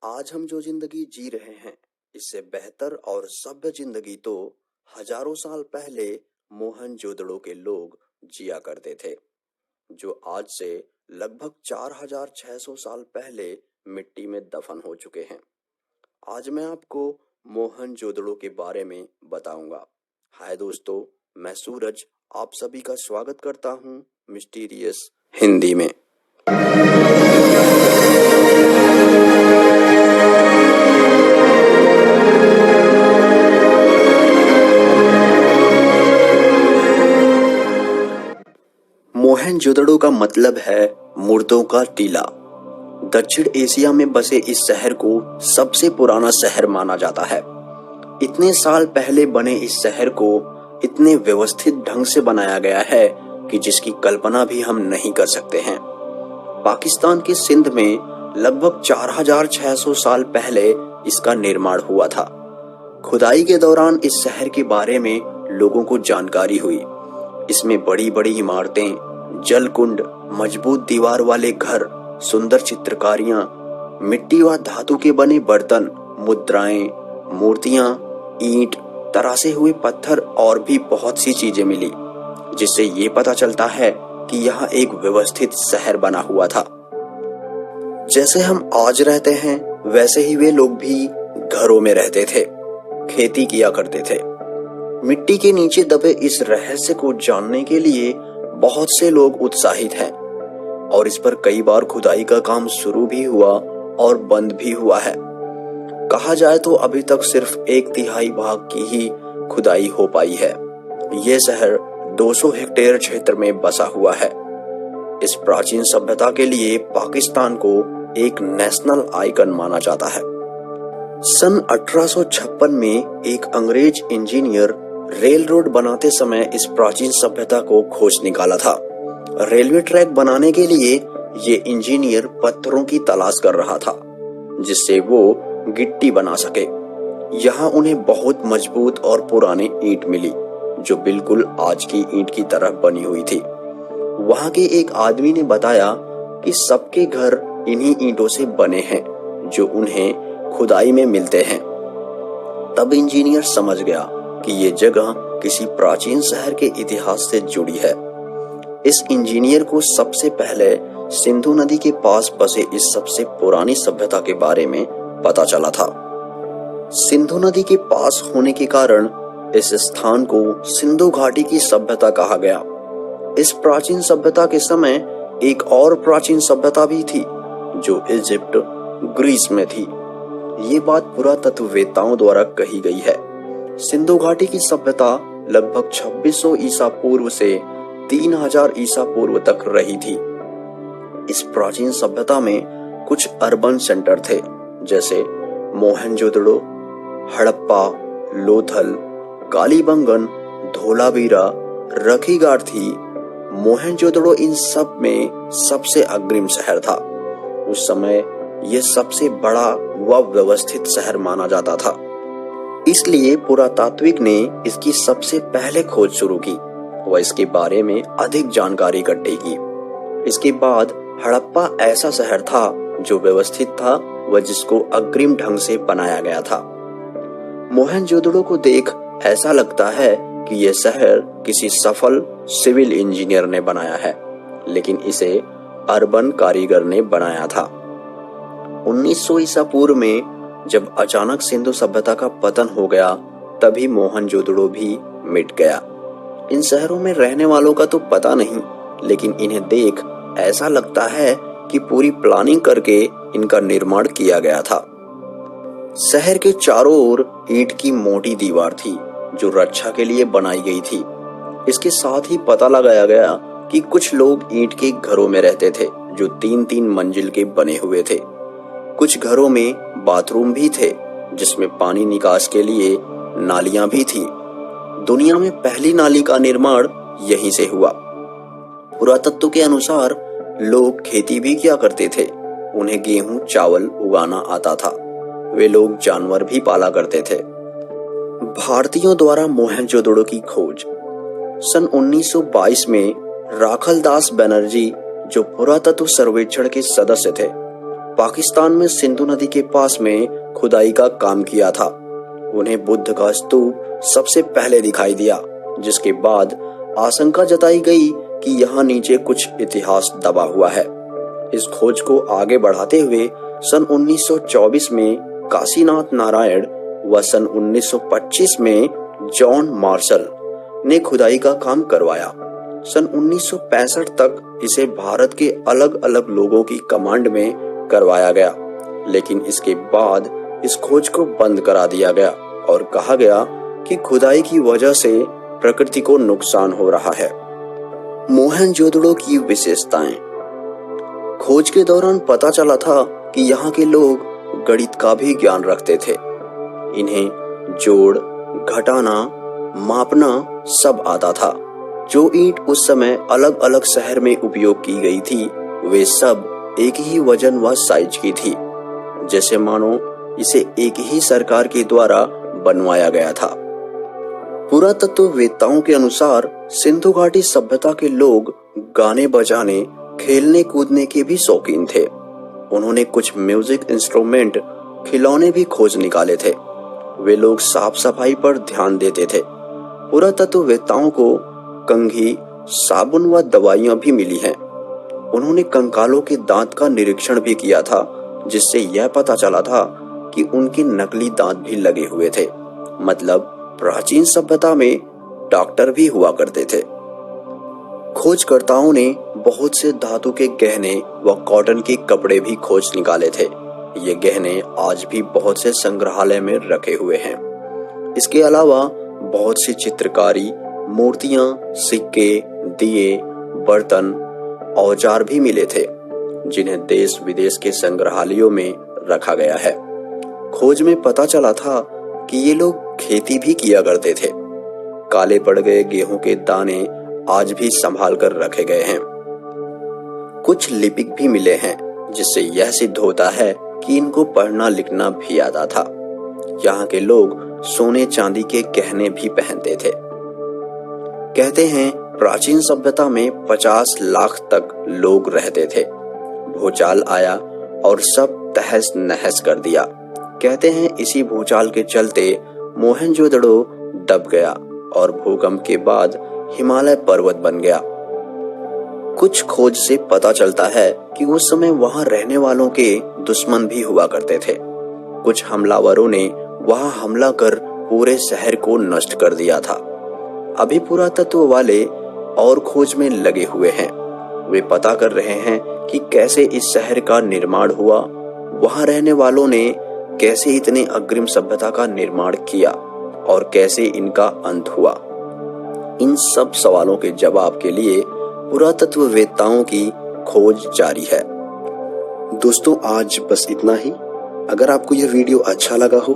आज हम जो जिंदगी जी रहे हैं, इससे बेहतर और सभ्य जिंदगी तो हजारों साल पहले मोहनजोदड़ो के लोग जिया करते थे, जो आज से लगभग 4600 साल पहले मिट्टी में दफन हो चुके हैं। आज मैं आपको मोहनजोदड़ो के बारे में बताऊंगा। हाय दोस्तों, मैं सूरज आप सभी का स्वागत करता हूं मिस्टीरियस हिंदी में। मोहनजोदड़ो का मतलब है मुर्दों का टीला। दक्षिण एशिया में बसे इस शहर को सबसे पुराना शहर माना जाता है। इतने साल पहले बने इस शहर को इतने व्यवस्थित ढंग से बनाया गया है कि जिसकी कल्पना भी हम नहीं कर सकते हैं। पाकिस्तान के सिंध में लगभग 4600 साल पहले इसका निर्माण हुआ था। खुदाई के दौरान इस शहर के बारे में लोगों को जानकारी हुई। इसमें बड़ी बड़ी इमारतें, जलकुंड, मजबूत दीवार वाले घर, सुंदर चित्रकारियां, मिट्टी व धातु के बने बर्तन, मुद्राएं, मूर्तियां, ईंट, तरासे हुए पत्थर और भी बहुत सी चीजें मिली, जिससे ये पता चलता है कि यह एक व्यवस्थित शहर बना हुआ था। जैसे हम आज रहते हैं वैसे ही वे लोग भी घरों में रहते थे, खेती किया करते थे। मिट्टी के नीचे दबे इस रहस्य को जानने के लिए बहुत से लोग उत्साहित हैं और इस पर कई बार खुदाई का काम शुरू भी हुआ और बंद भी हुआ है। कहा जाए तो अभी तक सिर्फ 1/3 भाग की ही खुदाई हो पाई है। यह शहर 200 हेक्टेयर क्षेत्र में बसा हुआ है। इस प्राचीन सभ्यता के लिए पाकिस्तान को एक नेशनल आइकन माना जाता है। सन 1856 में एक अंग्रेज इंजीनियर रेल रोड बनाते समय इस प्राचीन सभ्यता को खोज निकाला था। रेलवे ट्रैक बनाने के लिए ये इंजीनियर पत्थरों की तलाश कर रहा था, जिससे वो गिट्टी बना सके। यहाँ उन्हें बहुत मजबूत और पुरानी ईंट मिली, जो बिल्कुल आज की ईंट की तरह बनी हुई थी। वहाँ के एक आदमी ने बताया कि सबके घर इन्हीं ईंटों से बने हैं, जो उन्हें खुदाई में मिलते हैं। तब इंजीनियर समझ गया कि ये जगह किसी प्राचीन शहर के इतिहास से जुड़ी है। इस इंजीनियर को सबसे पहले सिंधु नदी के पास बसे इस सबसे पुरानी सभ्यता के बारे में पता चला था। सिंधु नदी के पास होने के कारण इस स्थान को सिंधु घाटी की सभ्यता कहा गया। इस प्राचीन सभ्यता के समय एक और प्राचीन सभ्यता भी थी, जो इजिप्ट, ग्रीस में थी। ये बात पुरातत्ववेत्ताओं द्वारा कही गई है। सिंधु घाटी की सभ्यता लगभग 2600 ईसा पूर्व से 3000 ईसा पूर्व तक रही थी। इस प्राचीन सभ्यता में कुछ अर्बन सेंटर थे, जैसे मोहनजोदड़ो, हड़प्पा, लोथल, कालीबंगन, धोलावीरा, रखीगार्थी। मोहनजोदड़ो इन सब में सबसे अग्रिम शहर था। उस समय यह सबसे बड़ा व व्यवस्थित शहर माना जाता था, इसलिए पुरातात्विक ने इसकी सबसे पहले खोज शुरू की व इसके बारे में अधिक जानकारी इकट्ठी की। इसके बाद हड़प्पा ऐसा शहर था जो व्यवस्थित था व जिसको अग्रिम ढंग से बनाया गया था। मोहनजोदड़ो को देख ऐसा लगता है कि यह शहर किसी सफल सिविल इंजीनियर ने बनाया है, लेकिन इसे अर्बन कारीगर ने बनाया था। 1900 ईसा पूर्व में जब अचानक सिंधु सभ्यता का पतन हो गया, तभी मोहनजोदड़ो भी मिट गया। इन शहरों में रहने वालों का तो पता नहीं, लेकिन इन्हें देख ऐसा लगता है कि पूरी प्लानिंग करके इनका निर्माण किया गया था। शहर के चारों ओर ईंट की मोटी दीवार थी, जो रक्षा के लिए बनाई गई थी। इसके साथ ही पता लगाया गया कि कुछ लोग ईंट के घरों में रहते थे, जो 3-3 मंजिल के बने हुए थे। कुछ घरों में बाथरूम भी थे, जिसमें पानी निकास के लिए नालियां भी थी। दुनिया में पहली नाली का निर्माण यहीं से हुआ। पुरातत्व के अनुसार लोग खेती भी किया करते थे। उन्हें गेहूं, चावल उगाना आता था। वे लोग जानवर भी पाला करते थे। भारतीयों द्वारा मोहनजोदड़ो की खोज। सन 1922 में राखलदास बनर्जी, जो पुरातत्व सर्वेक्षण के सदस्य थे, पाकिस्तान में सिंधु नदी के पास में खुदाई का काम किया था। उन्हें बुद्ध का स्तूप सबसे पहले दिखाई दिया, जिसके बाद आशंका जताई गई कि यहाँ नीचे कुछ इतिहास दबा हुआ है। इस खोज को आगे बढ़ाते हुए सन 1924 में काशीनाथ नारायण व सन 1925 में जॉन मार्शल ने खुदाई का काम करवाया। सन 1965 तक इसे भारत के अलग अलग लोगों की कमांड में करवाया गया, लेकिन इसके बाद इस खोज को बंद करा दिया गया और कहा गया कि खुदाई की वजह से प्रकृति को नुकसान हो रहा है। मोहनजोदड़ो की विशेषताएं। खोज के दौरान पता चला था कि यहाँ के लोग गणित का भी ज्ञान रखते थे। इन्हें जोड़, घटाना, मापना सब आता था। जो ईंट उस समय अलग अलग शहर में उपयोग की गई थी, वे सब एक ही वजन व साइज की थी, जैसे मानो इसे एक ही सरकार के द्वारा बनवाया गया था। पुरातत्ववेत्ताओं के अनुसार सिंधु घाटी सभ्यता के लोग गाने बजाने, खेलने कूदने के भी शौकीन थे। उन्होंने कुछ म्यूजिक इंस्ट्रूमेंट, खिलौने भी खोज निकाले थे। वे लोग साफ सफाई पर ध्यान देते थे। पुरातत्ववेत्ताओं को कंघी, साबुन व दवाइयां भी मिली हैं। उन्होंने कंकालों के दांत का निरीक्षण भी किया था, जिससे यह पता चला था कि उनके नकली दांत भी लगे हुए थे। मतलब प्राचीन सभ्यता में डॉक्टर भी हुआ करते थे। खोजकर्ताओं ने बहुत से धातु के गहने व कॉटन के कपड़े भी खोज निकाले थे। ये गहने आज भी बहुत से संग्रहालय में रखे हुए हैं। इसके अलावा बहुत सी चित्रकारी, मूर्तियां, सिक्के, दिए, बर्तन, औजार भी मिले थे, जिन्हें देश विदेश के संग्रहालयों में रखा गया है। खोज में पता चला था कि ये लोग खेती भी किया करते थे। काले पड़ गए गेहूं के दाने आज भी संभाल कर रखे गए हैं। कुछ लिपिक भी मिले हैं, जिससे यह सिद्ध होता है कि इनको पढ़ना लिखना भी आता था। यहाँ के लोग सोने चांदी के गहने भी पहनते थे। कहते हैं प्राचीन सभ्यता में 50 लाख तक लोग रहते थे। भूचाल आया और सब तहस नहस कर दिया। कहते हैं इसी भूचाल के चलते मोहनजोदड़ो दब गया और भूकंप के बाद हिमालय पर्वत बन गया। कुछ खोज से पता चलता है कि उस समय वहां रहने वालों के दुश्मन भी हुआ करते थे। कुछ हमलावरों ने वहां हमला कर पूरे शहर को नष्ट कर दिया था। अभी पुरातत्व वाले और खोज में लगे हुए हैं। वे पता कर रहे हैं कि कैसे इस शहर का निर्माण हुआ, वहां रहने वालों ने कैसे इतने अग्रिम सभ्यता का निर्माण किया और कैसे इनका अंत हुआ। इन सब सवालों के जवाब के लिए पुरातत्ववेत्ताओं की खोज जारी है। दोस्तों, आज बस इतना ही। अगर आपको यह वीडियो अच्छा लगा हो